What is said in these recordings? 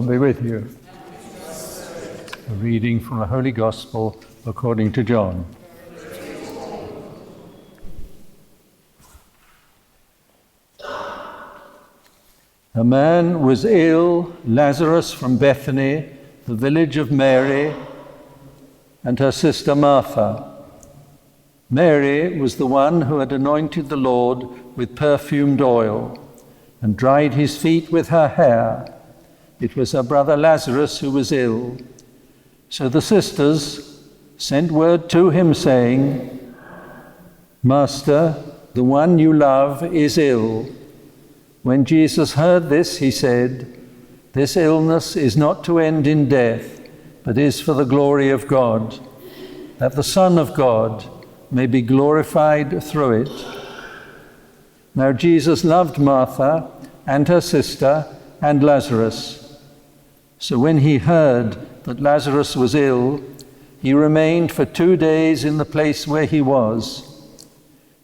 Lord be with you. A reading from the Holy Gospel according to John. A man was ill, Lazarus from Bethany, the village of Mary, and her sister Martha. Mary was the one who had anointed the Lord with perfumed oil and dried his feet with her hair. It was her brother Lazarus who was ill. So the sisters sent word to him saying, "Master, the one you love is ill." When Jesus heard this, he said, "This illness is not to end in death, but is for the glory of God, that the Son of God may be glorified through it." Now Jesus loved Martha and her sister and Lazarus. So when he heard that Lazarus was ill, he remained for 2 days in the place where he was.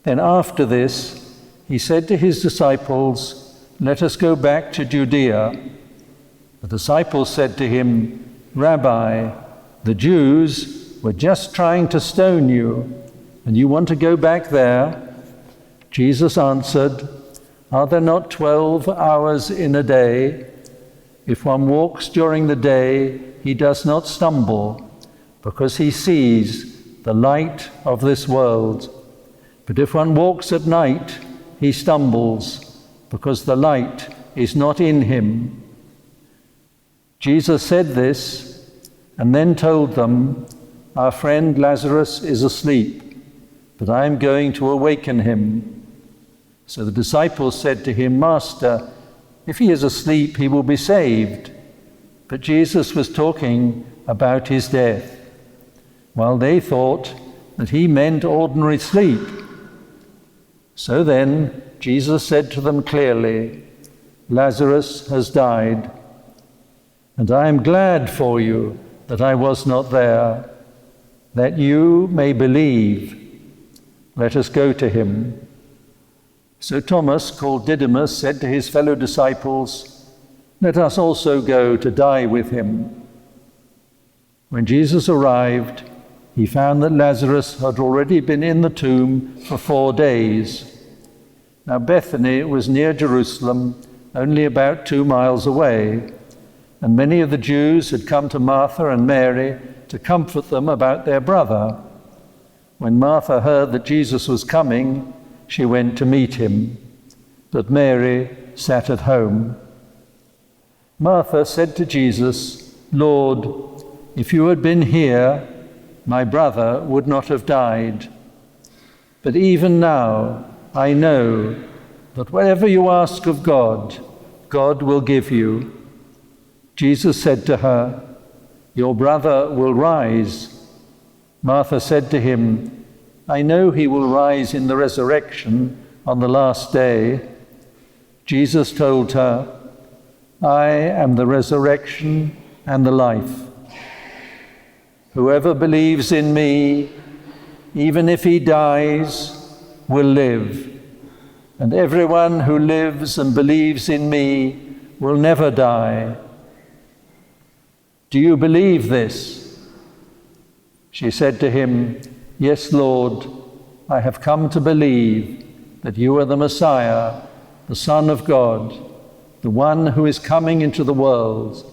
Then after this, he said to his disciples, "Let us go back to Judea." The disciples said to him, "Rabbi, the Jews were just trying to stone you, and you want to go back there?" Jesus answered, "Are there not 12 hours in a day? If one walks during the day, he does not stumble, because he sees the light of this world. But if one walks at night, he stumbles, because the light is not in him." Jesus said this, and then told them, "Our friend Lazarus is asleep, but I am going to awaken him." So the disciples said to him, "Master, if he is asleep, he will be saved." But Jesus was talking about his death, while they thought that he meant ordinary sleep. So then Jesus said to them clearly, "Lazarus has died, and I am glad for you that I was not there, that you may believe. Let us go to him." So Thomas, called Didymus, said to his fellow disciples, "Let us also go to die with him." When Jesus arrived, he found that Lazarus had already been in the tomb for 4 days. Now Bethany was near Jerusalem, only about 2 miles away, and many of the Jews had come to Martha and Mary to comfort them about their brother. When Martha heard that Jesus was coming, she went to meet him, but Mary sat at home. Martha said to Jesus, "Lord, if you had been here, my brother would not have died. But even now I know that whatever you ask of God, God will give you." Jesus said to her, "Your brother will rise." Martha said to him, "I know he will rise in the resurrection on the last day." Jesus told her, "I am the resurrection and the life. Whoever believes in me, even if he dies, will live. And everyone who lives and believes in me will never die. Do you believe this?" She said to him, "Yes, Lord, I have come to believe that you are the Messiah, the Son of God, the one who is coming into the world."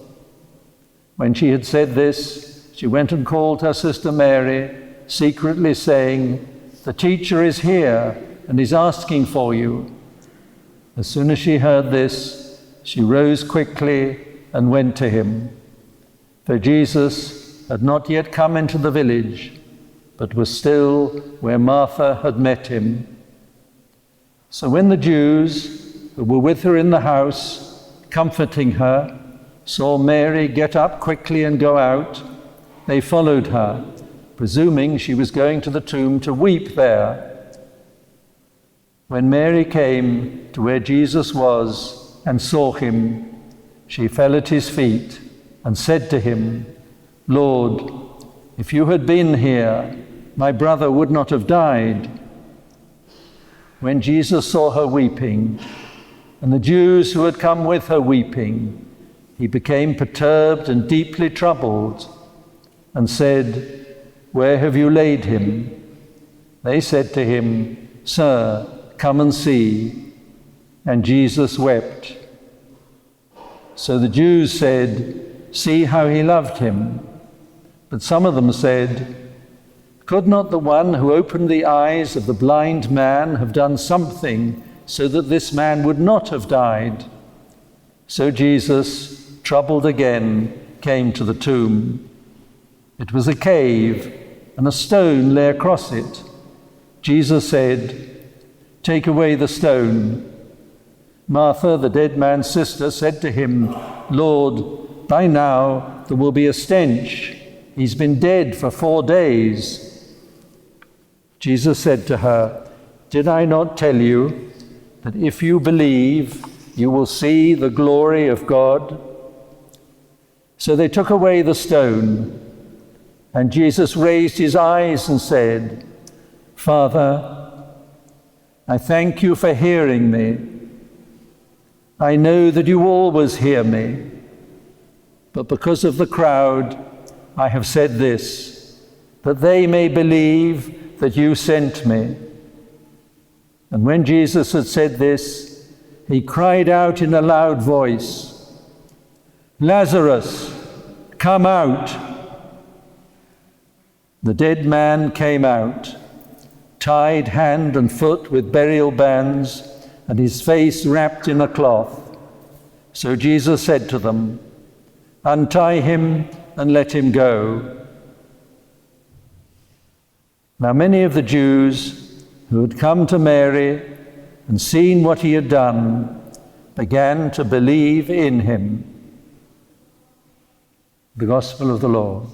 When she had said this, she went and called her sister Mary, secretly saying, "The teacher is here and is asking for you." As soon as she heard this, she rose quickly and went to him. For Jesus had not yet come into the village, but was still where Martha had met him. So when the Jews who were with her in the house, comforting her, saw Mary get up quickly and go out, they followed her, presuming she was going to the tomb to weep there. When Mary came to where Jesus was and saw him, she fell at his feet and said to him, "Lord, if you had been here, my brother would not have died." When Jesus saw her weeping, and the Jews who had come with her weeping, he became perturbed and deeply troubled, and said, "Where have you laid him?" They said to him, "Sir, come and see." And Jesus wept. So the Jews said, "See how he loved him." But some of them said, "Could not the one who opened the eyes of the blind man have done something so that this man would not have died?" So Jesus, troubled again, came to the tomb. It was a cave, and a stone lay across it. Jesus said, "Take away the stone." Martha, the dead man's sister, said to him, "Lord, by now there will be a stench. He's been dead for 4 days." Jesus said to her, "Did I not tell you that if you believe, you will see the glory of God?" So they took away the stone, and Jesus raised his eyes and said, "Father, I thank you for hearing me. I know that you always hear me, but because of the crowd, I have said this, that they may believe that you sent me." And when Jesus had said this, he cried out in a loud voice, "Lazarus, come out." The dead man came out, tied hand and foot with burial bands, and his face wrapped in a cloth. So Jesus said to them, "Untie him and let him go." Now many of the Jews who had come to Mary and seen what he had done began to believe in him. The Gospel of the Lord.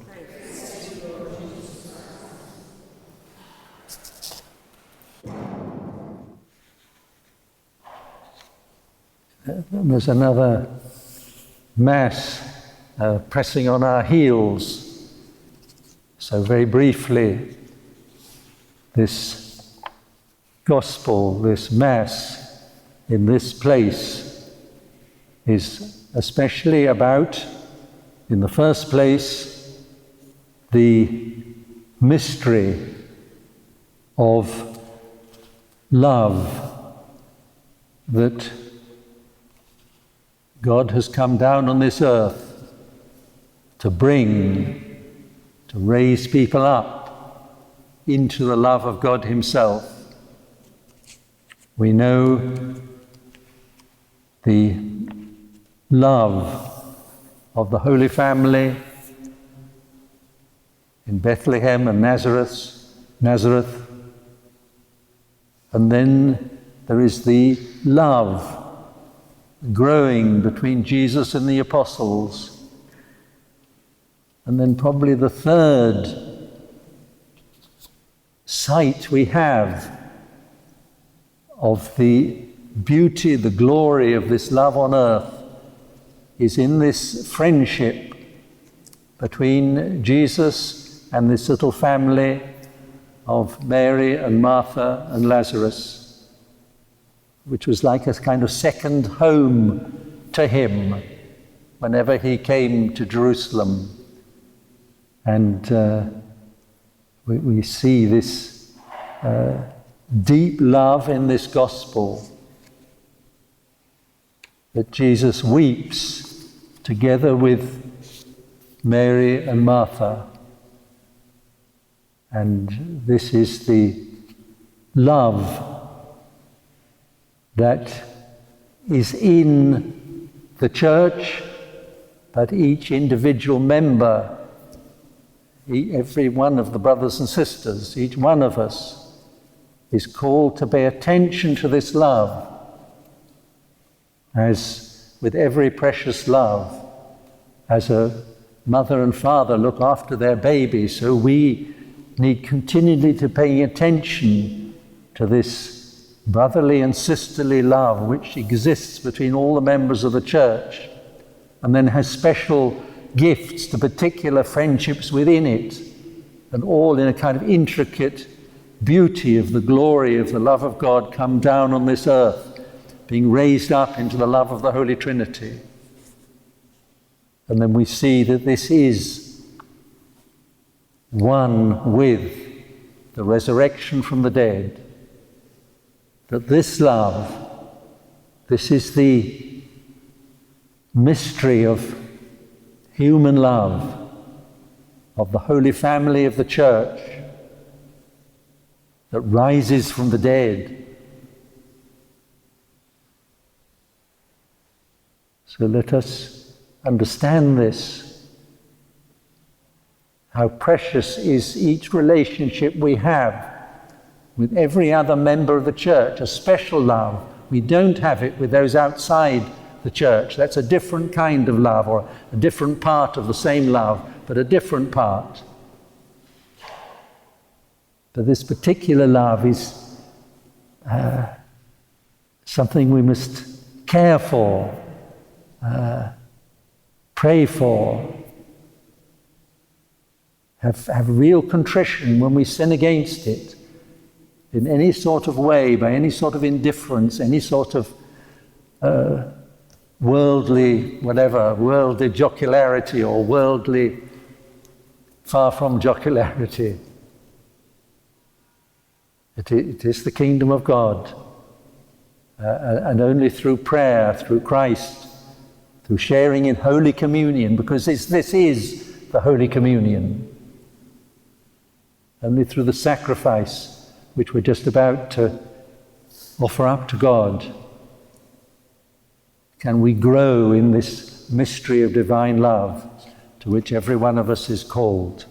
There's another Mass pressing on our heels. So very briefly, this Gospel, this Mass in this place is especially about, in the first place, the mystery of love that God has come down on this earth to bring, to raise people up into the love of God himself. We know the love of the Holy Family in Bethlehem and Nazareth, and then there is the love growing between Jesus and the apostles. And then probably the third sight we have of the beauty, the glory of this love on earth is in this friendship between Jesus and this little family of Mary and Martha and Lazarus, which was like a kind of second home to him whenever he came to Jerusalem. And we see this deep love in this gospel, that Jesus weeps together with Mary and Martha. And this is the love that is in the church, but each individual member, every one of the brothers and sisters, each one of us is called to pay attention to this love. As with every precious love, as a mother and father look after their baby, so we need continually to pay attention to this brotherly and sisterly love which exists between all the members of the church, and then has special gifts to particular friendships within it, and all in a kind of intricate beauty of the glory of the love of God come down on this earth, being raised up into the love of the Holy Trinity. And then we see that this is one with the resurrection from the dead. That this love, this is the mystery of human love, of the Holy Family of the Church, that rises from the dead. So let us understand this, how precious is each relationship we have with every other member of the church, a special love. We don't have it with those outside the church. That's a different kind of love, or a different part of the same love, but a different part. But this particular love is something we must care for, pray for, have real contrition when we sin against it in any sort of way, by any sort of indifference, any sort of worldly jocularity or worldly far from jocularity. It is the kingdom of God, and only through prayer, through Christ, through sharing in Holy Communion, because this is the Holy Communion. Only through the sacrifice which we're just about to offer up to God can we grow in this mystery of divine love to which every one of us is called.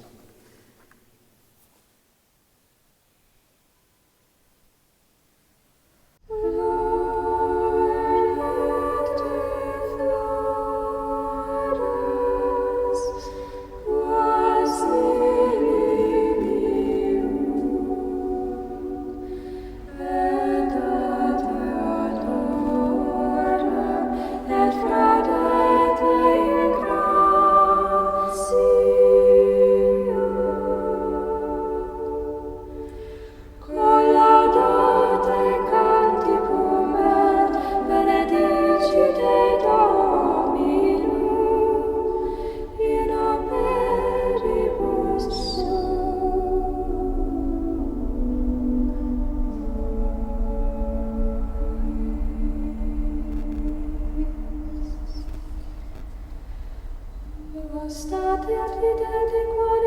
State ad videre